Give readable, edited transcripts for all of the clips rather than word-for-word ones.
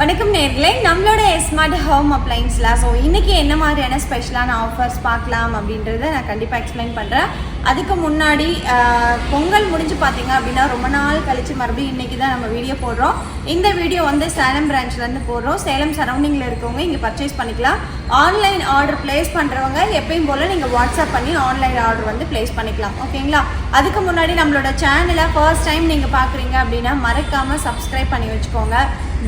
வணக்கம் நேர்களே, நம்மளோட ஸ்மார்ட் ஹோம் அப்ளைன்ஸ்ல ஸோ இன்னைக்கு என்ன மாதிரியான ஸ்பெஷலான ஆஃபர்ஸ் பார்க்கலாம் அப்படின்றத நான் கண்டிப்பாக எக்ஸ்பிளைன் பண்ணுறேன். அதுக்கு முன்னாடி பொங்கல் முடிஞ்சு பார்த்தீங்க அப்படின்னா ரொம்ப நாள் கழிச்சு மறுபடியும் இன்னைக்கு தான் நம்ம வீடியோ போடுறோம். இந்த வீடியோ வந்து சேலம் பிரான்ச்லேருந்து போடுறோம். சேலம் சரௌண்டிங்கில் இருக்கவங்க இங்கே பர்ச்சேஸ் பண்ணிக்கலாம். ஆன்லைன் ஆர்டர் பிளேஸ் பண்ணுறவங்க எப்பயும் போல் நீங்கள் வாட்ஸ்அப் பண்ணி ஆன்லைன் ஆர்டர் வந்து பிளேஸ் பண்ணிக்கலாம். ஓகேங்களா? அதுக்கு முன்னாடி நம்மளோட சேனலை ஃபர்ஸ்ட் டைம் நீங்கள் பார்க்குறீங்க அப்படின்னா மறக்காமல் சப்ஸ்கிரைப் பண்ணி வச்சுக்கோங்க.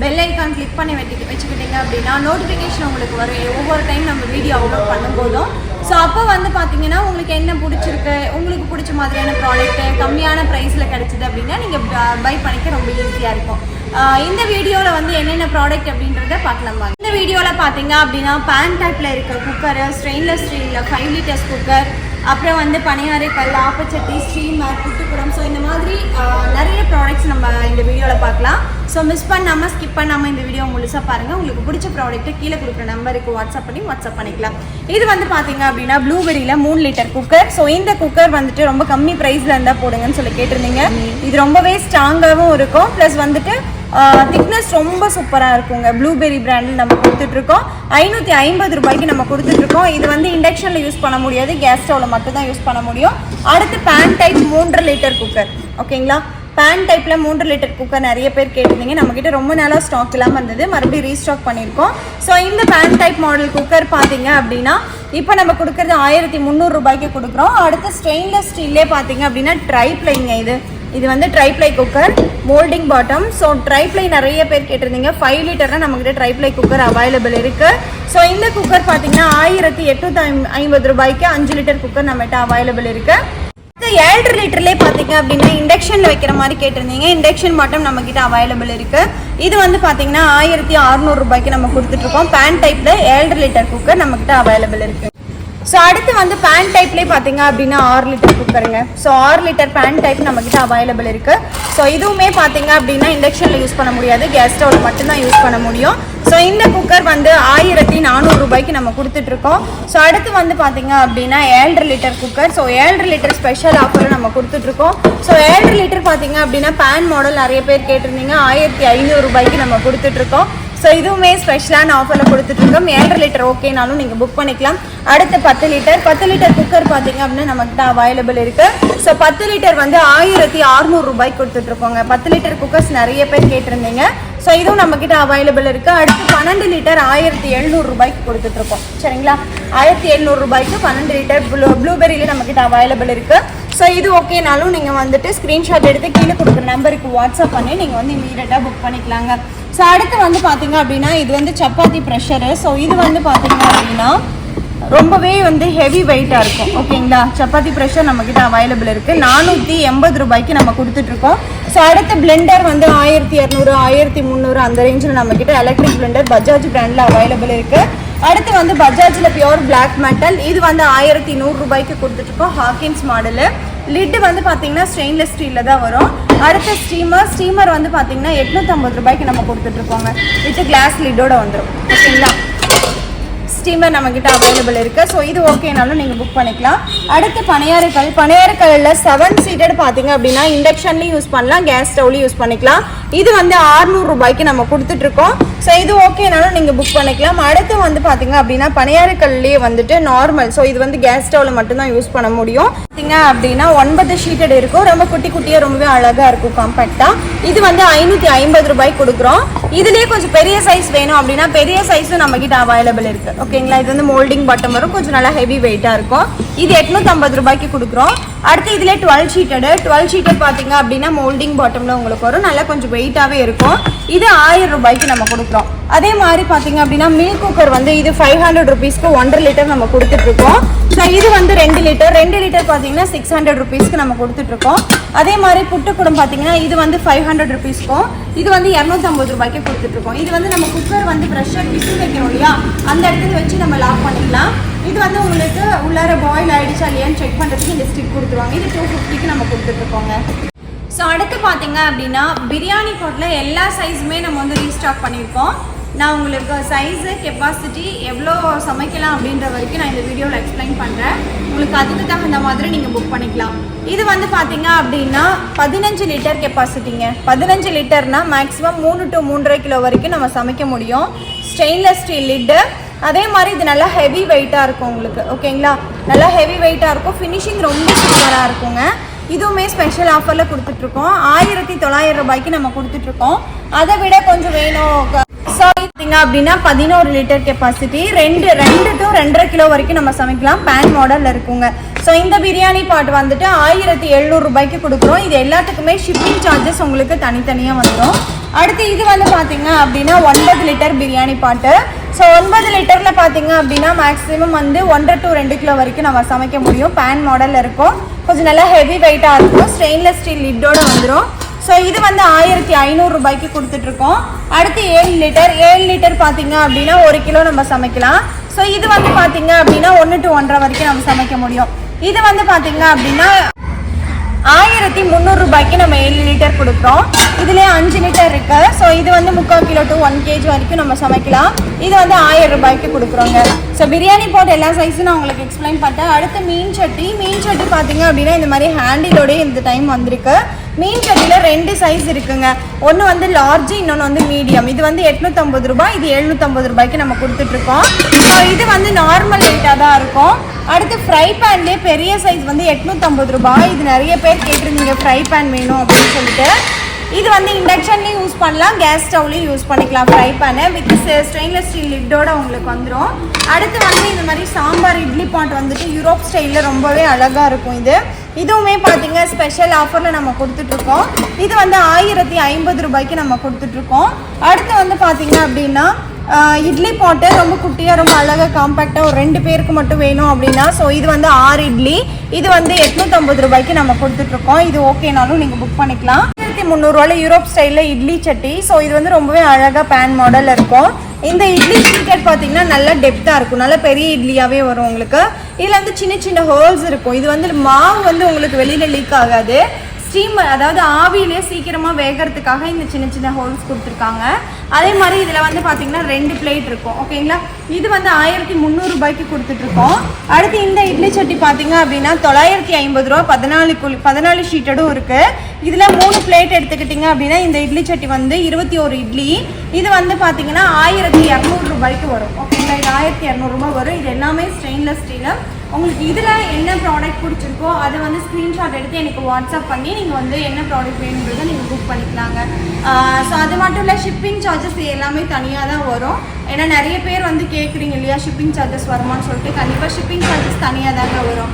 பெல் ஐக்கான் கிளிக் பண்ணி வச்சுக்கிட்டீங்க அப்படின்னா நோட்டிஃபிகேஷன் உங்களுக்கு வரும் ஒவ்வொரு டைம் நம்ம வீடியோ அப்லோட் பண்ணும்போதும். ஸோ அப்போ வந்து பார்த்தீங்கன்னா உங்களுக்கு என்ன பிடிச்சிருக்கு, உங்களுக்கு பிடிச்ச மாதிரியான ப்ராடக்ட்டு கம்மியான ப்ரைஸில் கிடச்சிது அப்படின்னா நீங்கள் பை பண்ணிக்க ரொம்ப ஈஸியாக இருக்கும். இந்த வீடியோவில் வந்து என்னென்ன ப்ராடக்ட் அப்படின்றத பார்க்கலாம். இந்த வீடியோவில் பார்த்தீங்க அப்படின்னா பேன் டைப்பில் இருக்க குக்கரு, ஸ்டெயின்லெஸ் ஸ்டீலில் 5 லிட்டர்ஸ் குக்கர், அப்புறம் வந்து பனியாறு கல், ஆப்பச்சட்டி, ஸ்டீமர், புட்டுக்குடம், ஸோ இந்த மாதிரி நிறைய ப்ராடக்ட்ஸ் நம்ம இந்த வீடியோவில் பார்க்கலாம். ஸோ மிஸ் பண்ணாமல் ஸ்கிப் பண்ணாமல் இந்த வீடியோ முழுசாக பாருங்கள். உங்களுக்கு பிடிச்ச ப்ராடக்ட்டை கீழே கொடுக்குற நம்பருக்கு வாட்ஸ்அப் பண்ணிக்கலாம். இது வந்து பார்த்தீங்க அப்படின்னா ப்ளூபெரியில் 3 லிட்டர் குக்கர். ஸோ இந்த குக்கர் வந்துட்டு ரொம்ப கம்மி ப்ரைஸில் இருந்தால் போடுங்கன்னு சொல்லி கேட்டிருந்தீங்க. இது ரொம்பவே ஸ்ட்ராங்காகவும் இருக்கும், ப்ளஸ் வந்துட்டு திக்னஸ் ரொம்ப சூப்பராக இருக்குங்க. ப்ளூபெரி பிராண்டில் நம்ம கொடுத்துட்ருக்கோம். 550 ரூபாய்க்கு நம்ம கொடுத்துட்ருக்கோம். இது வந்து இண்டக்ஷனில் யூஸ் பண்ண முடியாது, கேஸ் ஸ்டவ்வில் மட்டும்தான் யூஸ் பண்ண முடியும். அடுத்து பேன் டைப் 3 லிட்டர் குக்கர். ஓகேங்களா? பேன் டைப்பில் 3 லிட்டர் குக்கர் நிறைய பேர் கேட்டிருந்தீங்க. நம்மக்கிட்ட ரொம்ப நாளாக ஸ்டாக் இல்லாமல் இருந்தது, மறுபடியும் ரீஸ்டாக் பண்ணியிருக்கோம். ஸோ இந்த பேன் டைப் மாடல் குக்கர் பார்த்தீங்க அப்படின்னா இப்போ நம்ம கொடுக்குறது 1300 ரூபாய்க்கு கொடுக்குறோம். அடுத்து ஸ்டெயின்லெஸ் ஸ்டீல்லே பார்த்தீங்க அப்படின்னா ட்ரைப்ளைங்க. இது வந்து tri-ply cooker, moulding bottom. So tri-ply நிறைய பேர் கேட்டிருந்தீங்க. 5 லிட்டர்னா நம்மக்கிட்ட ட்ரைப்ளை குக்கர் அவைலபிள் இருக்குது. ஸோ இந்த குக்கர் பார்த்தீங்கன்னா 1850 ரூபாய்க்கு 5 லிட்டர் குக்கர் நம்மகிட்ட அவைலபிள் இருக்குது. 7 லிட்டர்லேயே பார்த்தீங்க அப்படின்னா இண்டக்ஷனில் வைக்கிற மாதிரி கேட்டிருந்தீங்க. இண்டக்ஷன் பாட்டம் நம்மக்கிட்ட அவைலபிள் இருக்குது. இது வந்து பார்த்தீங்கன்னா 1600 ரூபாய்க்கு நம்ம கொடுத்துட்ருக்கோம். பேன் டைப்பில் 7 லிட்டர் குக்கர் நம்மக்கிட்ட அவைலபிள் இருக்குது. ஸோ அடுத்து வந்து பேன் டைப்லேயே பார்த்தீங்க அப்படின்னா 6 லிட்டர் குக்கருங்க. ஸோ 6 லிட்டர் பேன் டைப் நம்மக்கிட்ட அவைலபிள் இருக்குது. ஸோ இதுவுமே பார்த்தீங்க அப்படின்னா இண்டக்ஷனில் யூஸ் பண்ண முடியாது, கேஸ் ஸ்டவ்வில் மட்டும்தான் யூஸ் பண்ண முடியும். ஸோ இந்த குக்கர் வந்து 1400 ரூபாய்க்கு நம்ம கொடுத்துட்ருக்கோம். ஸோ அடுத்து வந்து பார்த்தீங்க அப்படின்னா 7 litre cooker. So 7 litre special ஆஃபரில் நம்ம கொடுத்துட்ருக்கோம். ஸோ 7 லிட்டர் பார்த்தீங்க அப்படின்னா பேன் மாடல் நிறைய பேர் கேட்டிருந்தீங்க. 1500 ரூபாய்க்கு நம்ம கொடுத்துட்ருக்கோம். ஸோ இதுவுமே ஸ்பெஷலான ஆஃபரில் கொடுத்துட்ருக்கோம். 7 லிட்டர் ஓகேனாலும் நீங்கள் புக் பண்ணிக்கலாம். அடுத்து 10 லிட்டர் குக்கர் பார்த்தீங்க அப்படின்னா நம்மகிட்ட அவைலபிள் இருக்குது. ஸோ 10 லிட்டர் வந்து 1600 ரூபாய்க்கு கொடுத்துட்ருக்கோங்க. 10 லிட்டர் குக்கர்ஸ் நிறைய பேர் கேட்டிருந்தீங்க. ஸோ இதுவும் நம்மக்கிட்ட அவைலபிள் இருக்குது. அடுத்து 12 லிட்டர் 1700 ரூபாய்க்கு கொடுத்துட்ருக்கோம். சரிங்களா? 1700 ரூபாய்க்கு 12 லிட்டர் ப்ளூபெரியில் நம்மக்கிட்ட அவைலபிள் இருக்குது. ஸோ இது ஓகேனாலும் நீங்கள் வந்துட்டு ஸ்க்ரீன்ஷாட் எடுத்து கீழே கொடுக்குற நம்பருக்கு வாட்ஸ்அப் பண்ணி நீங்கள் வந்து இமீடியட்டாக புக் பண்ணிக்கலாங்க. ஸோ அடுத்து வந்து பார்த்தீங்க அப்படின்னா இது வந்து சப்பாத்தி ப்ரெஷரு. ஸோ இது வந்து பார்த்தீங்க அப்படின்னா ரொம்பவே வந்து ஹெவி வெயிட்டாக இருக்கும். ஓகேங்களா? சப்பாத்தி ப்ரெஷர் நம்மக்கிட்ட அவைலபிள் இருக்குது. 480 ரூபாய்க்கு நம்ம கொடுத்துட்ருக்கோம். ஸோ அடுத்த பிளெண்டர் வந்து 1200 1300 அந்த ரேஞ்சில் நம்மக்கிட்ட எலக்ட்ரிக் பிளெண்டர் பஜாஜ் பிராண்டில் அவைலபிள் இருக்குது. அடுத்து வந்து பஜாஜில் பியோர் பிளாக் மெட்டல். இது வந்து 1100 ரூபாய்க்கு கொடுத்துட்ருக்கோம். Hawkins model. லிட்டு வந்து பார்த்தீங்கன்னா ஸ்டெயின்லெஸ் ஸ்டீலில் தான் வரும். அடுத்த ஸ்டீமர் வந்து பார்த்தீங்கன்னா 850 ரூபாய்க்கு நம்ம கொடுத்துட்ருக்கோங்க. வித் கிளாஸ் லிட்டோட வந்துடும். ஓகேங்களா? ஸ்டீமர் நம்மக்கிட்ட அவைலபிள் இருக்குது. ஸோ இது ஓகேனாலும் நீங்கள் புக் பண்ணிக்கலாம். அடுத்து பனியாறுக்கல்லில் 7 சீட்டட் பார்த்தீங்க அப்படின்னா இண்டக்ஷன்லேயும் யூஸ் பண்ணலாம், கேஸ் ஸ்டவ்லையும் யூஸ் பண்ணிக்கலாம். இது வந்து 600 ரூபாய்க்கு நம்ம கொடுத்துட்ருக்கோம். ஸோ இது ஓகேனாலும் நீங்கள் புக் பண்ணிக்கலாம். அடுத்து வந்து பார்த்தீங்க அப்படின்னா பனியாறுக்கல்லையே வந்துட்டு நார்மல். ஸோ இது வந்து கேஸ் ஸ்டவ்வில் மட்டும்தான் யூஸ் பண்ண முடியும். பார்த்தீங்க அப்படின்னா 9 ஷீட்டட் இருக்கும். ரொம்ப குட்டியாக ரொம்பவே அழகாக இருக்கும், காம்பேக்டாக. இது வந்து 550 ரூபாய்க்கு கொடுக்குறோம். இதுலேயே கொஞ்சம் பெரிய சைஸ் வேணும் அப்படின்னா பெரிய சைஸும் நம்மக்கிட்ட அவைலபிள் இருக்குது. ஓகேங்களா? இது வந்து மோல்டிங் பாட்டம் வரும், கொஞ்சம் நல்லா ஹெவி வெயிட்டாக இருக்கும். இது 850 ரூபாய்க்கு கொடுக்குறோம். அடுத்து இதிலே 12 ஷீட்டட் பார்த்தீங்க அப்படின்னா மோல்டிங் பாட்டமில் உங்களுக்கு வரும், நல்லா கொஞ்சம் வெயிட்டாகவே இருக்கும். இது 1000 ரூபாய்க்கு நம்ம கொடுக்குறோம். அதே மாதிரி பார்த்தீங்க அப்படின்னா மில்க் குக்கர் வந்து இது 500 ருபீஸ்க்கு 1.5 லிட்டர் நம்ம கொடுத்துட்ருக்கோம். ஸோ இது வந்து 2 லிட்டர் பார்த்தீங்கன்னா 600 ருபீஸ்க்கு நம்ம கொடுத்துட்ருக்கோம். அதே மாதிரி புட்டுக்குடம் பார்த்தீங்கன்னா இது வந்து 500 ருபீஸ்க்கும் இது வந்து 250 ரூபாய்க்கு கொடுத்துட்ருக்கோம். இது வந்து நம்ம குக்கர் வந்து ப்ரெஷர் விசில் வைக்கணும் இல்லையா, அந்த இடத்துல வச்சு நம்ம லாக் பண்ணிக்கலாம். இது வந்து உங்களுக்கு உள்ளார பாயில் ஆகிடுச்சா இல்லையான்னு செக் பண்ணுறதுக்கு இந்த ஸ்டிக் கொடுத்துருவாங்க. இது 250க்கு நம்ம கொடுத்துட்ருக்கோங்க. ஸோ அடுத்து பார்த்தீங்க அப்படின்னா பிரியாணி போட்டில் எல்லா சைஸுமே நம்ம வந்து ரீஸ்டாக் பண்ணியிருக்கோம். நான் உங்களுக்கு சைஸு கெப்பாசிட்டி எவ்வளோ சமைக்கலாம் அப்படின்ற வரைக்கும் நான் இந்த வீடியோவில் எக்ஸ்பிளைன் பண்ணுறேன். உங்களுக்கு அதுக்கு தகுந்த மாதிரி நீங்கள் புக் பண்ணிக்கலாம். இது வந்து பார்த்தீங்க அப்படின்னா 15 லிட்டர் கெப்பாசிட்டிங்க. 15 லிட்டர்னா மேக்ஸிமம் 3 to 3.5 கிலோ வரைக்கும் நம்ம சமைக்க முடியும். Stainless steel lid. அதே மாதிரி இது நல்லா ஹெவி வெயிட்டாக இருக்கும் உங்களுக்கு, ஓகேங்களா? நல்லா ஹெவி வெயிட்டாக இருக்கும். ஃபினிஷிங் ரொம்ப சூப்பராக இருக்குங்க. இதுவுமே ஸ்பெஷல் ஆஃபரில் கொடுத்துட்ருக்கோம். 1900 ரூபாய்க்கு நம்ம கொடுத்துட்ருக்கோம். அதை விட கொஞ்சம் வேணும் ஸோ பார்த்தீங்க அப்படின்னா 11 லிட்டர் கெப்பாசிட்டி, 2 to 2.5 கிலோ வரைக்கும் நம்ம சமைக்கலாம். பேன் மாடலில் இருக்குங்க. ஸோ இந்த பிரியாணி பாட் வந்துட்டு 1700 ரூபாய்க்கு கொடுக்குறோம். இது எல்லாத்துக்குமே ஷிப்பிங் சார்ஜஸ் உங்களுக்கு தனித்தனியாக வந்துடும். அடுத்து இது வந்து பார்த்தீங்க அப்படின்னா 9 லிட்டர் பிரியாணி பாட்டு. ஸோ 9 லிட்டரில் பார்த்தீங்க அப்படின்னா மேக்ஸிமம் வந்து 1.5 to 2 கிலோ வரைக்கும் நம்ம சமைக்க முடியும். பேன் மாடலில் இருக்கும். கொஞ்சம் நல்லா ஹெவி வெயிட்டாக இருக்கும். ஸ்டெயின்லெஸ் ஸ்டீல் லிட்டோடு வந்துடும். ஸோ இது வந்து 1500 ரூபாய்க்கு கொடுத்துட்ருக்கோம். அடுத்து 7 லிட்டர் பார்த்தீங்க அப்படின்னா 1 கிலோ நம்ம சமைக்கலாம். ஸோ இது வந்து பார்த்தீங்க அப்படின்னா 1 to 1.5 வரைக்கும் நம்ம சமைக்க முடியும். இது வந்து பார்த்தீங்க அப்படின்னா 1300 ரூபாய்க்கு நம்ம 7 லிட்டர் கொடுக்குறோம். இதுலேயே 5 லிட்டர் இருக்கு. ஸோ இது வந்து 3/4 கிலோ to 1 kg வரைக்கும் நம்ம சமைக்கலாம். இது வந்து 1000 ரூபாய்க்கு கொடுக்குறோங்க. ஸோ பிரியாணி போட்டு எல்லா சைஸும் நான் உங்களுக்கு எக்ஸ்பிளைன் பண்ணிட்டேன். அடுத்து மீன் சட்டி பார்த்தீங்க அப்படின்னா இந்த மாதிரி ஹேண்டிலோடய இந்த டைம் வந்திருக்கு. மீன் சட்டியில் 2 சைஸ் இருக்குங்க. ஒன்று வந்து லார்ஜ், இன்னொன்று வந்து மீடியம். இது வந்து 850 ரூபாய், இது 750 ரூபாய்க்கு நம்ம கொடுத்துட்ருக்கோம். ஸோ இது வந்து நார்மல் வெயிட்டாக தான் இருக்கும். அடுத்து ஃப்ரை பேன்லேயே பெரிய சைஸ் வந்து 850 ரூபாய். இது நிறைய பேர் கேட்டிருந்தீங்க ஃப்ரை பேன் வேணும் அப்படின்னு சொல்லிட்டு. இது வந்து இண்டக்ஷன்லேயும் யூஸ் பண்ணலாம், கேஸ் ஸ்டவ்லேயும் யூஸ் பண்ணிக்கலாம். Fry pan with stainless steel லிட்டோட உங்களுக்கு வந்துடும். அடுத்து வந்து இந்த மாதிரி சாம்பார் இட்லி பாட் வந்துட்டு யூரோப் ஸ்டைலில் ரொம்பவே அழகாக இருக்கும். இதுவுமே பார்த்தீங்க ஸ்பெஷல் ஆஃபரில் நம்ம கொடுத்துட்ருக்கோம். இது வந்து 1050 ரூபாய்க்கு நம்ம கொடுத்துட்ருக்கோம். அடுத்து வந்து பார்த்தீங்க அப்படின்னா இட்லி பாட்டு ரொம்ப குட்டியாக ரொம்ப அழகாக காம்பேக்டாக ஒரு 2 பேருக்கு மட்டும் வேணும் அப்படின்னா ஸோ இது வந்து 6 இட்லி. இது வந்து 850 ரூபாய்க்கு நம்ம கொடுத்துட்ருக்கோம். இது ஓகேனாலும் நீங்கள் புக் பண்ணிக்கலாம். 1300 ரூபாயில் யூரோப் ஸ்டைலில் இட்லி சட்டி. ஸோ இது வந்து ரொம்பவே அழகாக பேன் மாடலில் இருக்கும். இந்த இட்லி சீக்கெட் பார்த்தீங்கன்னா நல்லா டெப்த்தாக இருக்கும். நல்ல பெரிய இட்லியாகவே வரும் உங்களுக்கு. இதில் வந்து சின்ன சின்ன ஹோல்ஸ் இருக்கும். இது வந்து மாவு வந்து உங்களுக்கு வெளியில் லீக் ஆகாது. ஸ்டீம் அதாவது ஆவியிலே சீக்கிரமாக வேகிறதுக்காக இந்த சின்ன சின்ன ஹோல்ஸ் கொடுத்துருக்காங்க. அதே மாதிரி இதில் வந்து பார்த்தீங்கன்னா 2 பிளேட் இருக்கும், ஓகேங்களா? இது வந்து 1300 ரூபாய்க்கு கொடுத்துட்ருக்கோம். அடுத்து இந்த இட்லி சட்டி பார்த்தீங்க அப்படின்னா 950 ரூபா, 14 ஷீட்டடும் இருக்குது. இதில் 3 பிளேட் எடுத்துக்கிட்டிங்க அப்படின்னா இந்த இட்லி சட்டி வந்து 21 இட்லி. இது வந்து பார்த்தீங்கன்னா 1200 ரூபாய்க்கு வரும், ஓகேங்களா? இது 1200 ரூபாய் வரும். இது எல்லாமே ஸ்டெயின்லெஸ் ஸ்டீலு. உங்களுக்கு இதில் என்ன ப்ராடக்ட் பிடிச்சிருக்கோ அதை வந்து ஸ்க்ரீன்ஷாட் எடுத்து எனக்கு வாட்ஸ்அப் பண்ணி நீங்கள் வந்து என்ன ப்ராடக்ட் வேணுன்றதை நீங்கள் புக் பண்ணிக்கலாங்க. ஸோ அது மட்டும் இல்லை, ஷிப்பிங் சார்ஜஸ் எல்லாமே தனியாக தான் வரும். ஏன்னா நிறைய பேர் வந்து கேட்குறீங்க இல்லையா ஷிப்பிங் சார்ஜஸ் வருமானு சொல்லிட்டு. கண்டிப்பாக ஷிப்பிங் சார்ஜஸ் தனியாக தாங்க வரும்.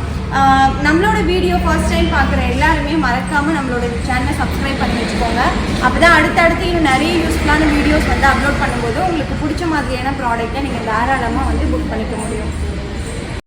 நம்மளோட வீடியோ ஃபர்ஸ்ட் டைம் பார்க்குற எல்லாருமே மறக்காமல் நம்மளோட சேனலை சப்ஸ்கிரைப் பண்ணி வச்சுக்கோங்க. அப்போ தான் அடுத்தடுத்து இன்னும் நிறைய யூஸ்ஃபுல்லான வீடியோஸ் வந்து அப்லோட் பண்ணும்போது உங்களுக்கு பிடிச்ச மாதிரியான ப்ராடக்ட்டை நீங்கள் தாராளமாக வந்து புக் பண்ணிக்க முடியும்.